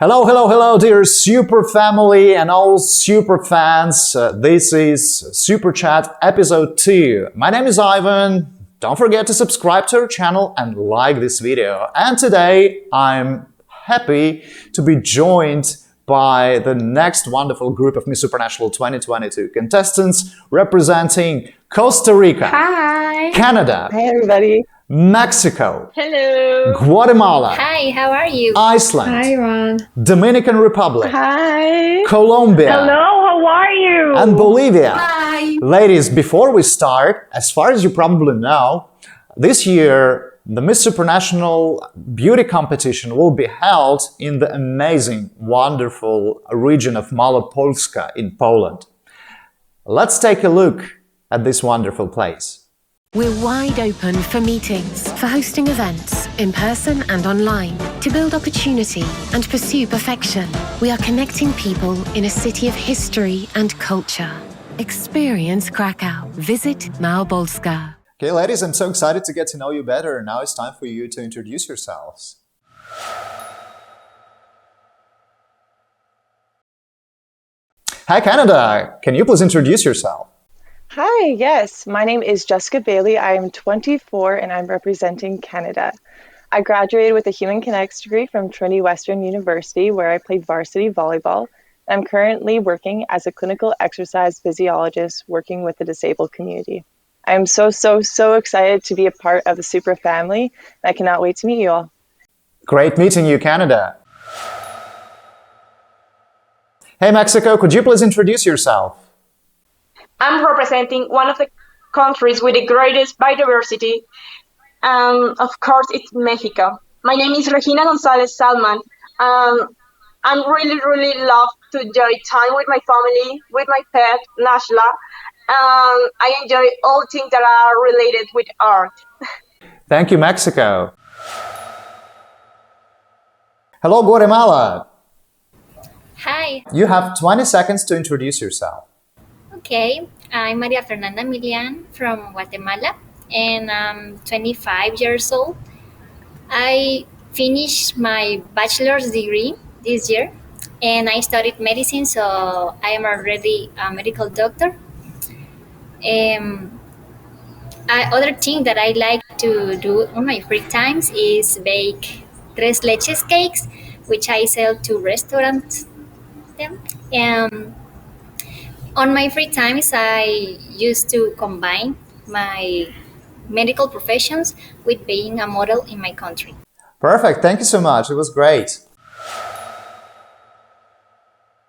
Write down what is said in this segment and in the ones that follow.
Hello, hello, hello, dear Super family and all Super fans. This is Supra Chat episode 2. My name is Ivan. Don't forget to subscribe to our channel and like this video. And today I'm happy to be joined by the next wonderful group of Miss Supranational 2022 contestants representing Costa Rica, Hi. Canada, Hey everybody. Mexico, Hello. Guatemala, Hi, how are you? Iceland, Hi, Ron. Dominican Republic, Hi. Colombia, Hello, how are you? and Bolivia. Hi. Ladies, before we start, as far as you probably know, this year the Miss Supranational beauty competition will be held in the amazing, wonderful region of Małopolska in Poland. Let's take a look at this wonderful place. We're wide open for meetings, for hosting events, in person and online, to build opportunity and pursue perfection. We are connecting people in a city of history and culture. Experience Krakow. Visit Małopolska. Okay, ladies, I'm so excited to get to know you better. Now it's time for you to introduce yourselves. Hi, Canada. Can you please introduce yourself? Hi, yes. My name is Jessica Bailey. I am 24 and I'm representing Canada. I graduated with a Human Kinetics degree from Trinity Western University, where I played varsity volleyball. I'm currently working as a clinical exercise physiologist working with the disabled community. I'm so excited to be a part of the Supra family. I cannot wait to meet you all. Great meeting you, Canada. Hey, Mexico, could you please introduce yourself? I'm representing one of the countries with the greatest biodiversity, and of course it's Mexico. My name is Regina Gonzalez Salman. I'm really love to enjoy time with my family, with my pet, Nashla. I enjoy all things that are related with art. Thank you, Mexico. Hello, Guatemala. Hi. You have 20 seconds to introduce yourself. Okay, I'm Maria Fernanda Milian from Guatemala and I'm 25 years old. I finished my bachelor's degree this year and I studied medicine, so I am already a medical doctor. Other thing that I like to do on my free times is bake tres leches cakes, which I sell to restaurants. On my free times, I used to combine my medical professions with being a model in my country. Perfect. Thank you so much. It was great.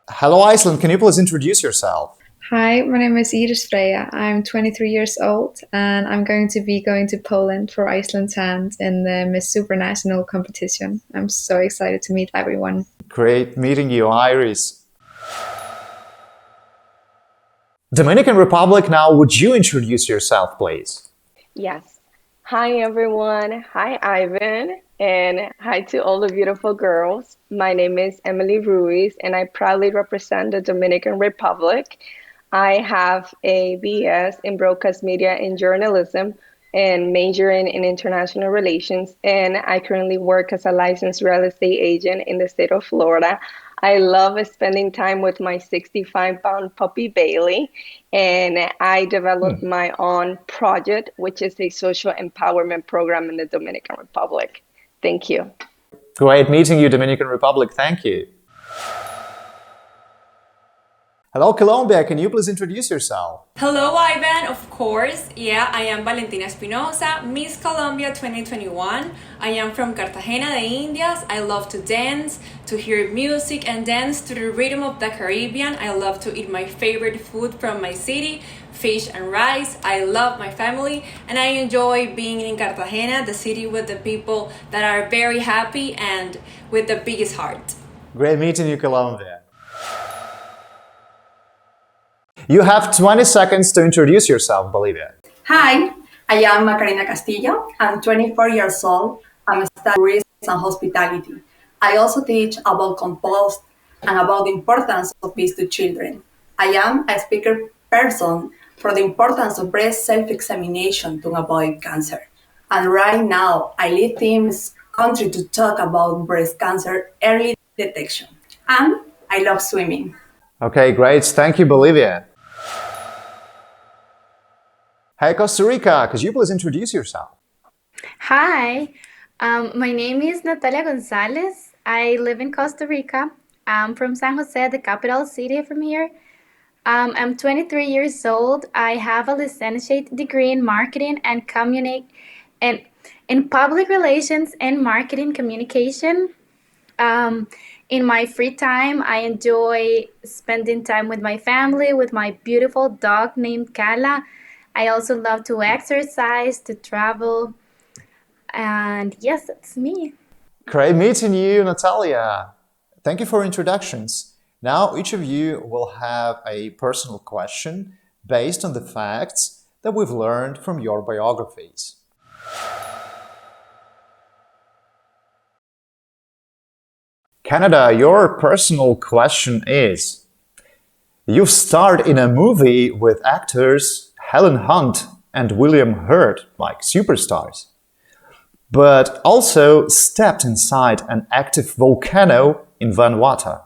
Hello, Iceland. Can you please introduce yourself? Hi, my name is Iris Freya. I'm 23 years old and I'm going to Poland for Iceland's hand in the Miss Supranational competition. I'm so excited to meet everyone. Great meeting you, Iris. Dominican Republic, now would you introduce yourself, please? Yes. Hi everyone. Hi Ivan. And hi to all the beautiful girls. My name is Emily Ruiz and I proudly represent the Dominican Republic. I have a BS in broadcast media and journalism and majoring in international relations. And I currently work as a licensed real estate agent in the state of Florida. I love spending time with my 65-pound puppy Bailey, and I developed my own project, which is a social empowerment program in the Dominican Republic. Thank you. Great meeting you, Dominican Republic. Thank you. Hello, Colombia. Can you please introduce yourself? Hello, Ivan, of course. Yeah, I am Valentina Espinosa, Miss Colombia 2021. I am from Cartagena de Indias. I love to dance, to hear music and dance to the rhythm of the Caribbean. I love to eat my favorite food from my city, fish and rice. I love my family and I enjoy being in Cartagena, the city with the people that are very happy and with the biggest heart. Great meeting you, Colombia. You have 20 seconds to introduce yourself, Bolivia. Hi, I am Macarena Castillo. I'm 24 years old. I'm a studying tourism and hospitality. I also teach about compost and about the importance of peace to children. I am a speaker person for the importance of breast self-examination to avoid cancer. And right now, I lead teams country to talk about breast cancer early detection. And I love swimming. Okay, great. Thank you, Bolivia. Hey, Costa Rica, could you please introduce yourself? Hi, my name is Natalia Gonzalez. I live in Costa Rica. I'm from San Jose, the capital city from here. I'm 23 years old. I have a licentiate degree in marketing and and in public relations and marketing communication. In my free time, I enjoy spending time with my family, with my beautiful dog named Kala. I also love to exercise, to travel, and yes, that's me. Great meeting you, Natalia. Thank you for introductions. Now each of you will have a personal question based on the facts that we've learned from your biographies. Canada, your personal question is: you've starred in a movie with actors Helen Hunt and William Hurt, like superstars, but also stepped inside an active volcano in Vanuatu.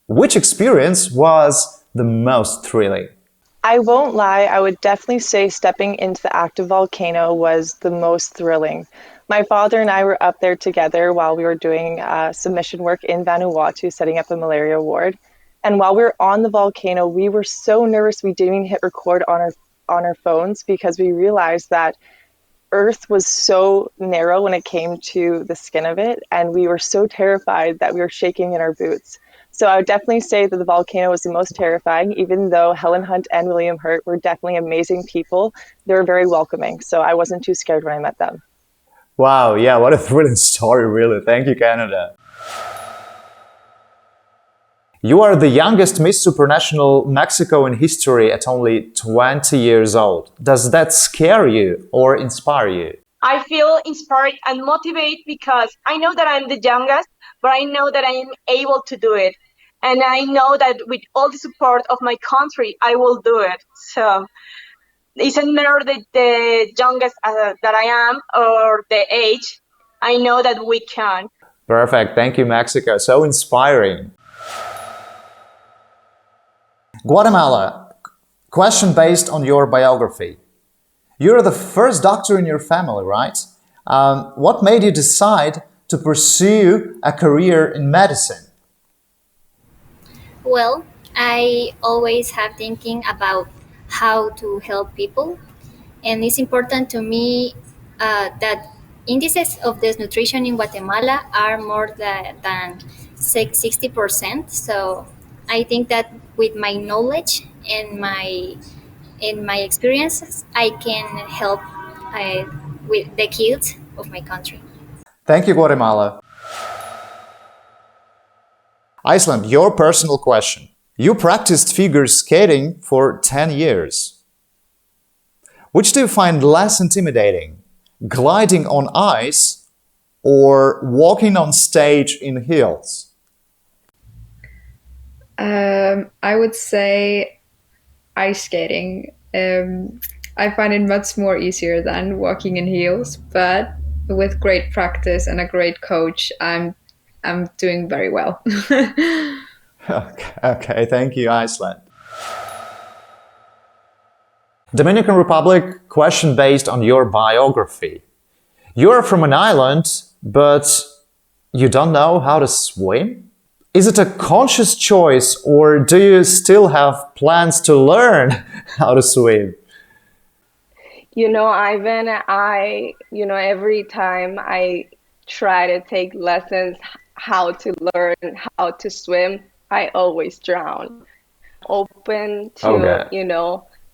Which experience was the most thrilling? I won't lie, I would definitely say stepping into the active volcano was the most thrilling. My father and I were up there together while we were doing submission work in Vanuatu, setting up a malaria ward. And while we were on the volcano, we were so nervous we didn't even hit record on our phones because we realized that Earth was so narrow when it came to the skin of it, and we were so terrified that we were shaking in our boots. So I would definitely say that the volcano was the most terrifying, even though Helen Hunt and William Hurt were definitely amazing people. They were very welcoming, so I wasn't too scared when I met them. Wow, yeah, what a thrilling story, really. Thank you, Canada. You are the youngest Miss Supranational Mexico in history at only 20 years old. Does that scare you or inspire you? I feel inspired and motivated because I know that I'm the youngest, but I know that I am able to do it. And I know that with all the support of my country, I will do it. So it doesn't matter the youngest that I am or the age. I know that we can. Perfect. Thank you, Mexico. So inspiring. Guatemala, question based on your biography. You're the first doctor in your family, right? What made you decide to pursue a career in medicine? Well, I always have thinking about how to help people, and it's important to me that indices of desnutrition in Guatemala are more than 60%. So I think that with my knowledge and my experiences, I can help with the kids of my country. Thank you, Guatemala. Iceland, your personal question. You practiced figure skating for 10 years. Which do you find less intimidating? Gliding on ice or walking on stage in heels? I would say ice skating. I find it much more easier than walking in heels, but with great practice and a great coach, I'm doing very well. Okay, thank you, Iceland. Dominican Republic, question based on your biography. You're from an island, but you don't know how to swim? Is it a conscious choice, or do you still have plans to learn how to swim? You know, Ivan, every time I try to take lessons how to learn how to swim, I always drown. Open to, Okay.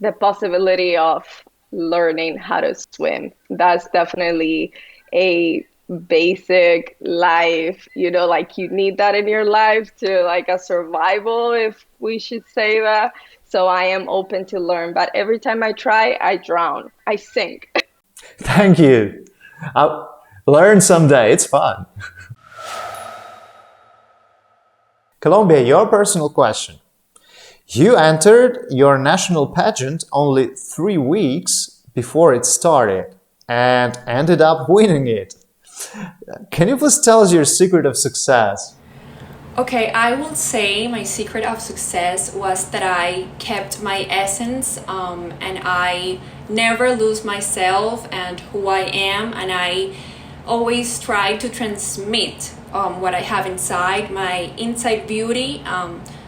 The possibility of learning how to swim. That's definitely a basic life, like you need that in your life to like a survival, if we should say that. So I am open to learn, but every time I try, I drown. I sink. Thank you. I'll learn someday. It's fun. Colombia, your personal question. You entered your national pageant only 3 weeks before it started and ended up winning it. Can you please tell us your secret of success? Okay, I will say my secret of success was that I kept my essence and I never lose myself and who I am, and I always try to transmit what I have inside, my inside beauty,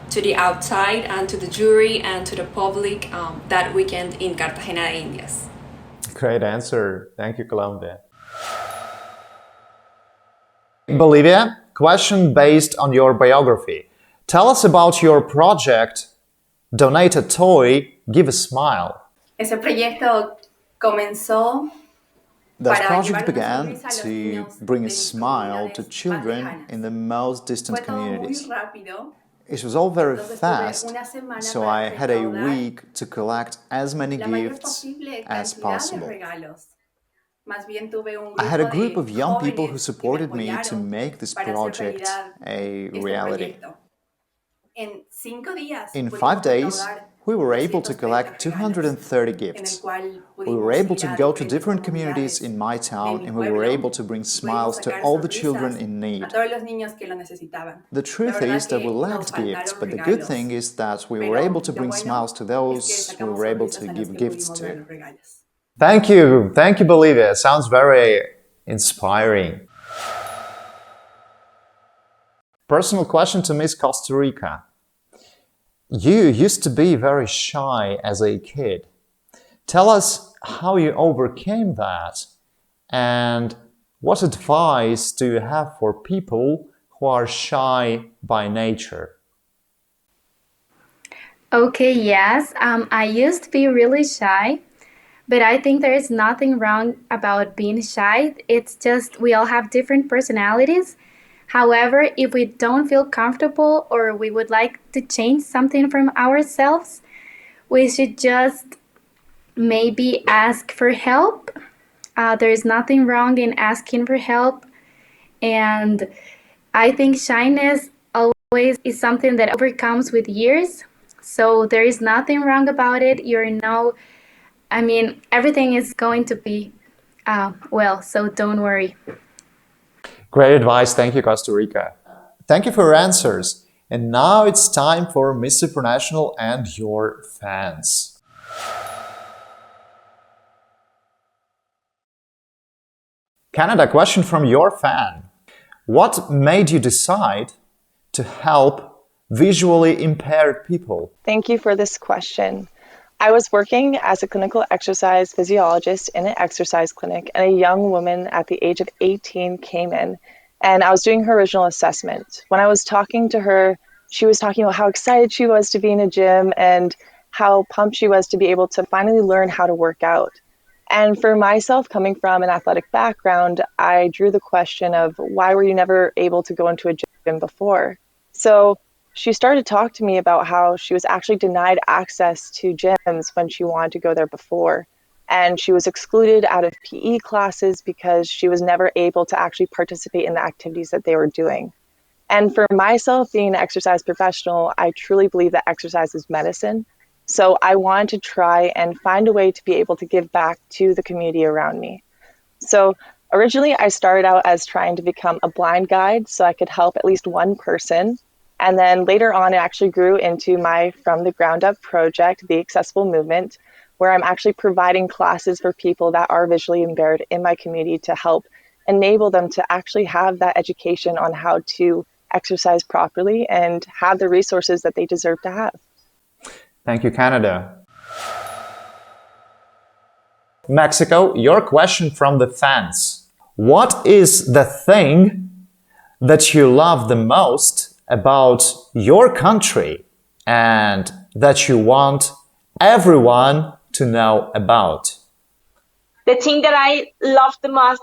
to the outside and to the jury and to the public that weekend in Cartagena de Indias. Great answer. Thank you, Colombia. Bolivia, question based on your biography. Tell us about your project, Donate a Toy, Give a Smile. Ese proyecto comenzó That project began to bring a smile to children in the most distant communities. It was all very fast, so I had a week to collect as many gifts as possible. I had a group of young people who supported me to make this project a reality. In 5 days, we were able to collect 230 gifts. We were able to go to different communities in my town, and we were able to bring smiles to all the children in need. The truth is that we lacked gifts, but the good thing is that we were able to bring smiles to those we were able to give gifts to. Thank you, Bolivia. Sounds very inspiring. Personal question to Miss Costa Rica. You used to be very shy as a kid. Tell us how you overcame that, and what advice do you have for people who are shy by nature? Okay, yes, I used to be really shy, but I think there is nothing wrong about being shy. It's just we all have different personalities. However, if we don't feel comfortable or we would like to change something from ourselves, we should just maybe ask for help. There is nothing wrong in asking for help. And I think shyness always is something that overcomes with years. So there is nothing wrong about it. Everything is going to be well, so don't worry. Great advice. Thank you, Costa Rica. Thank you for your answers. And now it's time for Miss Supranational and your fans. Canada, question from your fan. What made you decide to help visually impaired people? Thank you for this question. I was working as a clinical exercise physiologist in an exercise clinic, and a young woman at the age of 18 came in, and I was doing her original assessment. When I was talking to her, she was talking about how excited she was to be in a gym and how pumped she was to be able to finally learn how to work out. And for myself, coming from an athletic background, I drew the question of why were you never able to go into a gym before? So she started to talk to me about how she was actually denied access to gyms when she wanted to go there before. And she was excluded out of PE classes because she was never able to actually participate in the activities that they were doing. And for myself, being an exercise professional, I truly believe that exercise is medicine. So I wanted to try and find a way to be able to give back to the community around me. So originally, I started out as trying to become a blind guide so I could help at least one person. And then later on, it actually grew into my From the Ground Up project, the Accessible Movement, where I'm actually providing classes for people that are visually impaired in my community to help enable them to actually have that education on how to exercise properly and have the resources that they deserve to have. Thank you, Canada. Mexico, your question from the fans. What is the thing that you love the most about your country and that you want everyone to know about? The thing that I love the most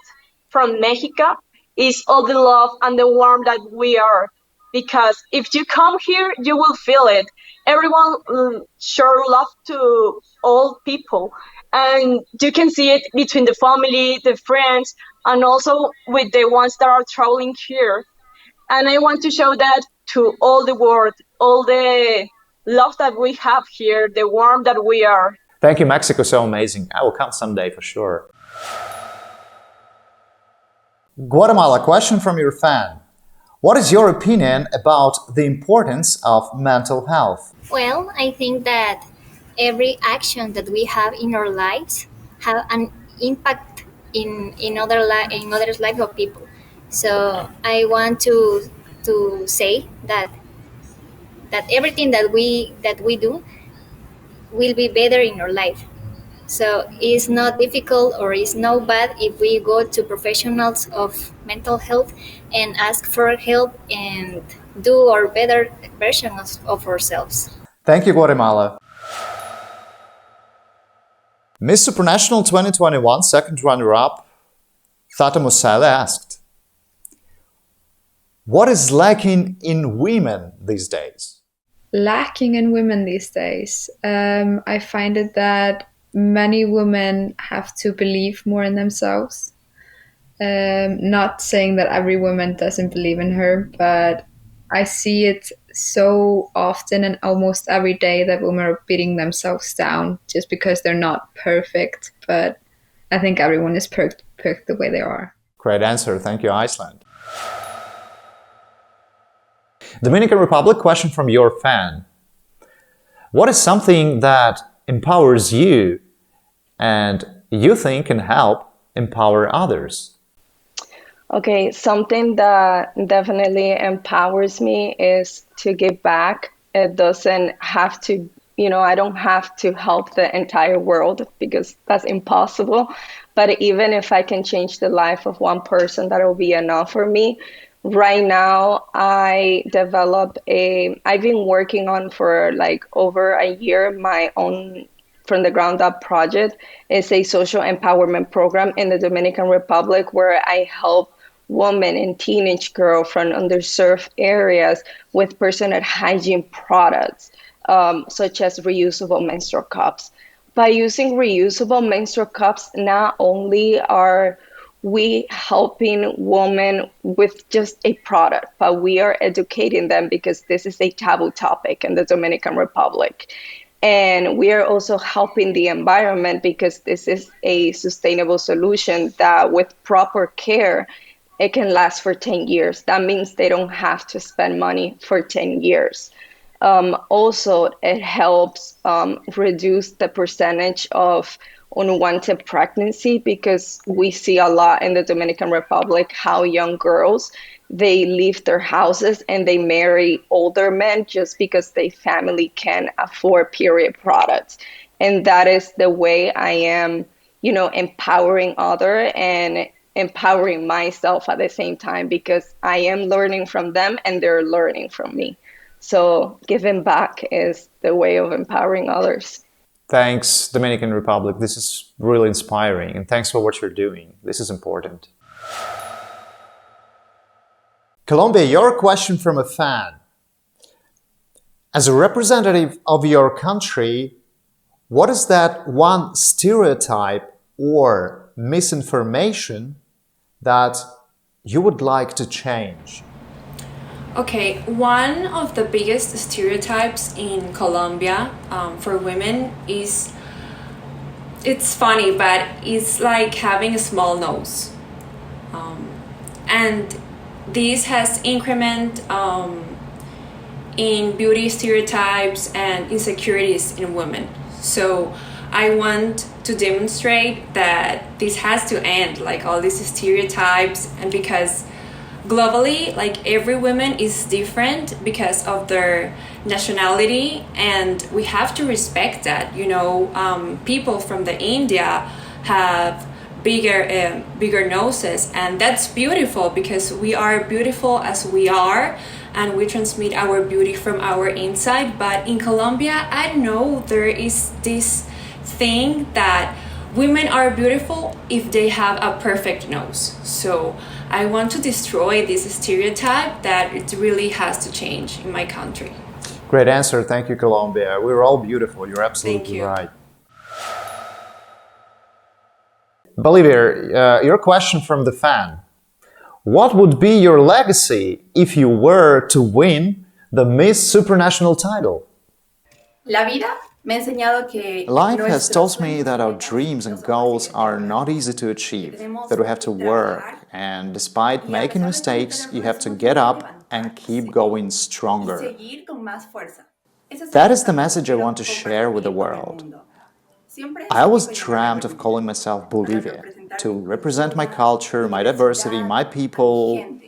from Mexico is all the love and the warmth that we are. Because if you come here, you will feel it. Everyone sure love to all people. And you can see it between the family, the friends, and also with the ones that are traveling here. And I want to show that to all the world, all the love that we have here, the warmth that we are. Thank you, Mexico. So amazing. I will come someday for sure. Guatemala, question from your fan. What is your opinion about the importance of mental health? Well, I think that every action that we have in our lives have an impact in others' life of people. So I want to say that everything that we do will be better in our life. So it's not difficult or it's not bad if we go to professionals of mental health and ask for help and do our better version of ourselves. Thank you, Guatemala. Miss Supranational 2021 second runner-up, Tata Musale asked, what is lacking in women these days? Lacking in women these days. I find it that many women have to believe more in themselves. Not saying that every woman doesn't believe in her, but I see it so often and almost every day that women are beating themselves down just because they're not perfect. But I think everyone is perfect the way they are. Great answer. Thank you, Iceland. Dominican Republic, question from your fan. What is something that empowers you and you think can help empower others? Okay, something that definitely empowers me is to give back. It doesn't have to, I don't have to help the entire world because that's impossible. But even if I can change the life of one person, that'll be enough for me. Right now, I've been working on for like over a year, my own from the ground up project. It's a social empowerment program in the Dominican Republic where I help women and teenage girls from underserved areas with personal hygiene products, such as reusable menstrual cups. By using reusable menstrual cups, not only are we helping women with just a product, but we are educating them because this is a taboo topic in the Dominican Republic. And we are also helping the environment because this is a sustainable solution that with proper care, it can last for 10 years. That means they don't have to spend money for 10 years. Also, it helps reduce the percentage of unwanted pregnancy because we see a lot in the Dominican Republic how young girls, they leave their houses and they marry older men just because their family can afford period products. And that is the way I am, empowering others and empowering myself at the same time because I am learning from them and they're learning from me. So giving back is the way of empowering others. Thanks, Dominican Republic. This is really inspiring, and thanks for what you're doing. This is important. Colombia, your question from a fan. As a representative of your country, what is that one stereotype or misinformation that you would like to change? Okay, one of the biggest stereotypes in Colombia for women is, it's funny, but it's like having a small nose. And this has increment in beauty stereotypes and insecurities in women. So I want to demonstrate that this has to end, like all these stereotypes, and because globally, like every woman is different because of their nationality, and we have to respect that. People from the India have bigger noses, and that's beautiful because we are beautiful as we are, and we transmit our beauty from our inside. But in Colombia, I don't know, there is this thing that women are beautiful if they have a perfect nose. So I want to destroy this stereotype that it really has to change in my country. Great answer. Thank you, Colombia. We're all beautiful. You're absolutely right. Bolivia, your question from the fan. What would be your legacy if you were to win the Miss Supranational title? Life has taught me that our dreams and goals are not easy to achieve, that we have to work And despite making mistakes, you have to get up and keep going stronger. That is the message I want to share with the world. I always dreamt of calling myself Bolivia, to represent my culture, my diversity, my people.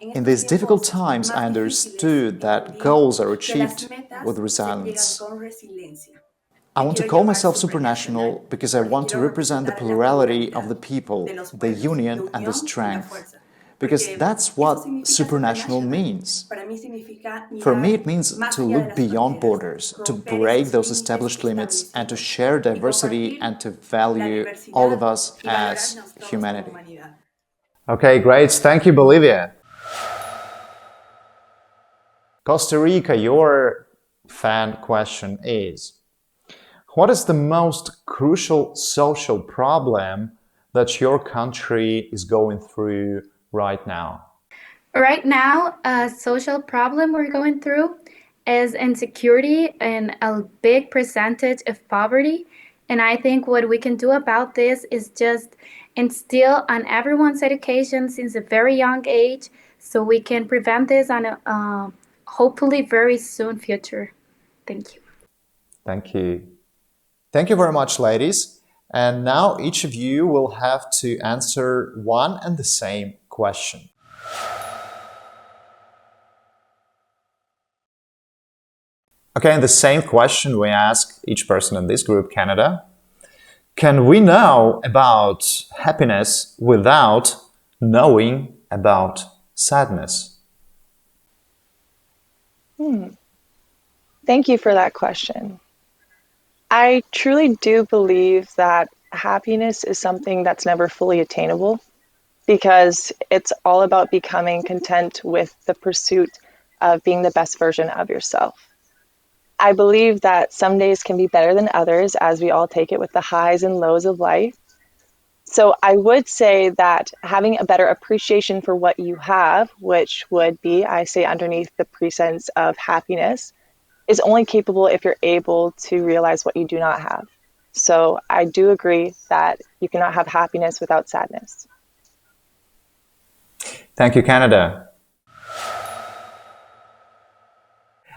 In these difficult times, I understood that goals are achieved with resilience. I want to call myself supranational because I want to represent the plurality of the people, the union and the strength. Because that's what supranational means. For me, it means to look beyond borders, to break those established limits, and to share diversity and to value all of us as humanity. Okay, great. Thank you, Bolivia. Costa Rica, your fan question is: what is the most crucial social problem that your country is going through right now? Right now, a social problem we're going through is insecurity and a big percentage of poverty. And I think what we can do about this is just instill on everyone's education since a very young age so we can prevent this on a hopefully very soon future. Thank you. Thank you. Thank you very much, ladies. And now each of you will have to answer one and the same question. Okay, and the same question we ask each person in this group, Canada. Can we know about happiness without knowing about sadness? Thank you for that question. I truly do believe that happiness is something that's never fully attainable because it's all about becoming content with the pursuit of being the best version of yourself. I believe that some days can be better than others as we all take it with the highs and lows of life. So I would say that having a better appreciation for what you have, which would be, I say, underneath the presence of happiness, is only capable if you're able to realize what you do not have. So I do agree that you cannot have happiness without sadness. Thank you, Canada.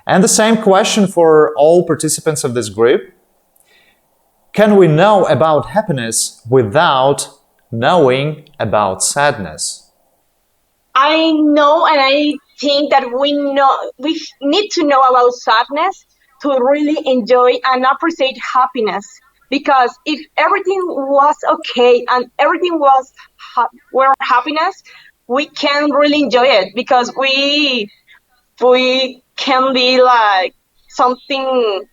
And the same question for all participants of this group. Can we know about happiness without knowing about sadness? I know, and I think that we need to know about sadness to really enjoy and appreciate happiness. Because if everything was okay and everything was were happiness, we can really enjoy it because we can be like something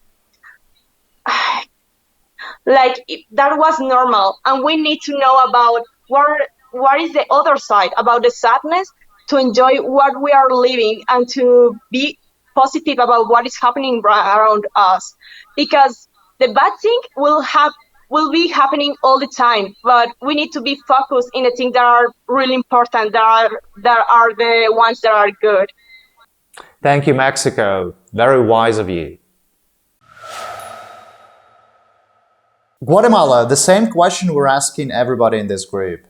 like that was normal, and we need to know about what is the other side about the sadness to enjoy what we are living and to be positive about what is happening around us, because the bad thing will be happening all the time, but we need to be focused in the things that are really important, that are the ones that are good. Thank you, Mexico. Very wise of you. Guatemala, the same question we're asking everybody in this group.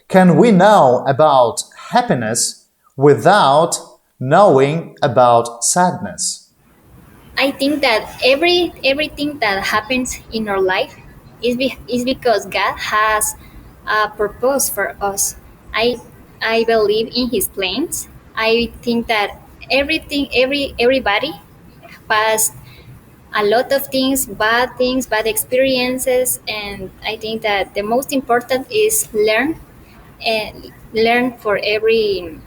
Can we know about happiness without knowing about sadness? I think that everything that happens in our life is because God has a purpose for us. I believe in His plans. I think that everybody passed a lot of things, bad experiences, and I think that the most important is learn for every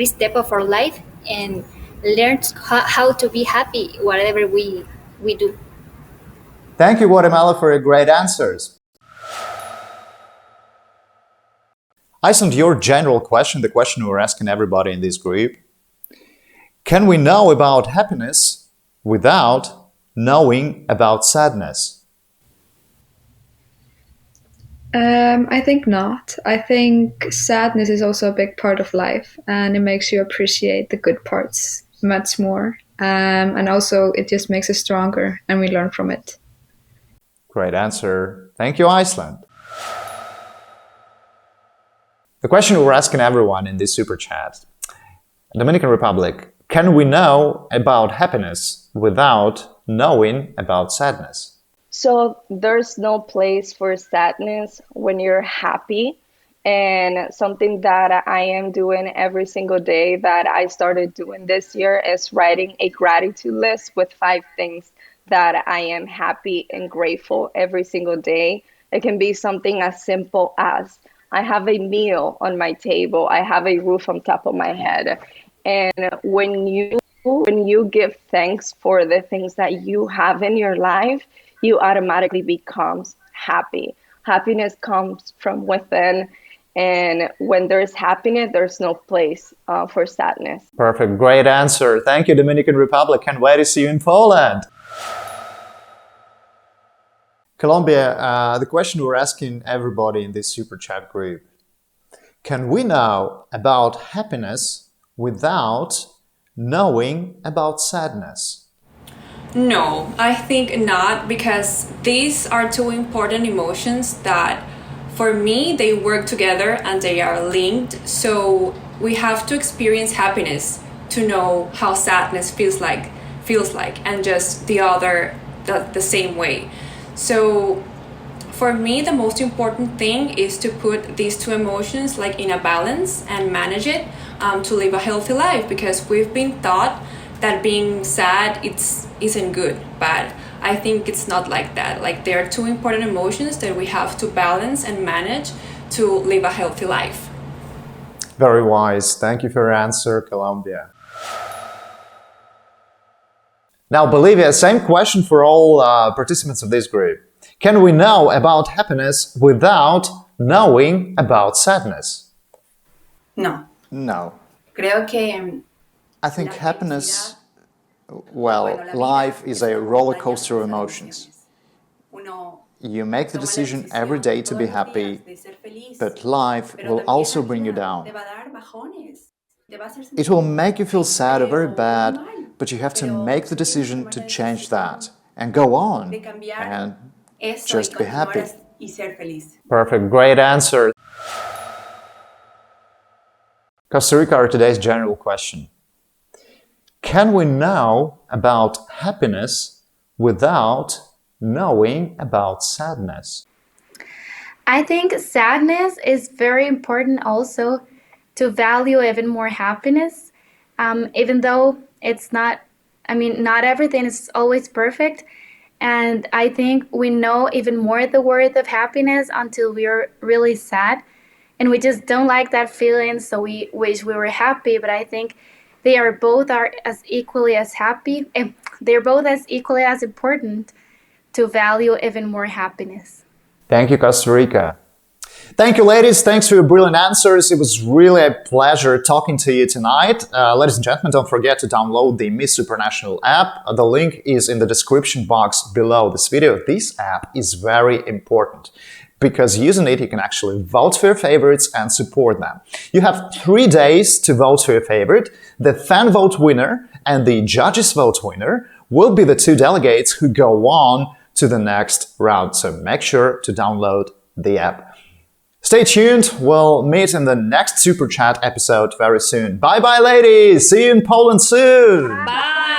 step of our life and learn how to be happy whatever we do. Thank you, Guatemala, for your great answers. Iceland, your general question, the question we're asking everybody in this group. Can we know about happiness without knowing about sadness? I think not. I think sadness is also a big part of life, and it makes you appreciate the good parts much more. And also, it just makes us stronger, and we learn from it. Great answer. Thank you, Iceland. The question we're asking everyone in this super chat. Dominican Republic, can we know about happiness without knowing about sadness? So there's no place for sadness when you're happy. And something that I am doing every single day that I started doing this year is writing a gratitude list with 5 things that I am happy and grateful every single day. It can be something as simple as I have a meal on my table, I have a roof on top of my head. And when you give thanks for the things that you have in your life, you automatically become happy. Happiness comes from within. And when there's happiness, there's no place for sadness. Perfect. Great answer. Thank you, Dominican Republic. Can't wait to see you in Poland. Colombia, the question we're asking everybody in this super chat group. Can we know about happiness without knowing about sadness? No, I think not, because these are two important emotions that for me, they work together and they are linked. So we have to experience happiness to know how sadness feels like, and just the same way. So for me, the most important thing is to put these two emotions like in a balance and manage it to live a healthy life, because we've been taught that being sad isn't good, but I think it's not like that. Like, there are two important emotions that we have to balance and manage to live a healthy life. Very wise. Thank you for your answer, Colombia. Now, Bolivia, same question for all participants of this group. Can we know about happiness without knowing about sadness? No. No. Creo que I think happiness, well, life is a roller coaster of emotions. You make the decision every day to be happy, but life will also bring you down. It will make you feel sad or very bad, but you have to make the decision to change that and go on and just be happy. Perfect, great answer. Costa Rica, our today's general question. Can we know about happiness without knowing about sadness? I think sadness is very important also to value even more happiness, even though it's not, not everything is always perfect. And I think we know even more the worth of happiness until we're really sad. And we just don't like that feeling, so we wish we were happy. But I think they're both as equally as happy, and they're both as equally as important to value even more happiness. Thank you, Costa Rica. Thank you, ladies. Thanks for your brilliant answers. It was really a pleasure talking to you tonight. Ladies and gentlemen, don't forget to download the Miss Supranational app. The link is in the description box below this video. This app is very important, because using it, you can actually vote for your favorites and support them. You have 3 days to vote for your favorite. The fan vote winner and the judges vote winner will be the 2 delegates who go on to the next round. So make sure to download the app. Stay tuned. We'll meet in the next Super Chat episode very soon. Bye-bye, ladies. See you in Poland soon. Bye.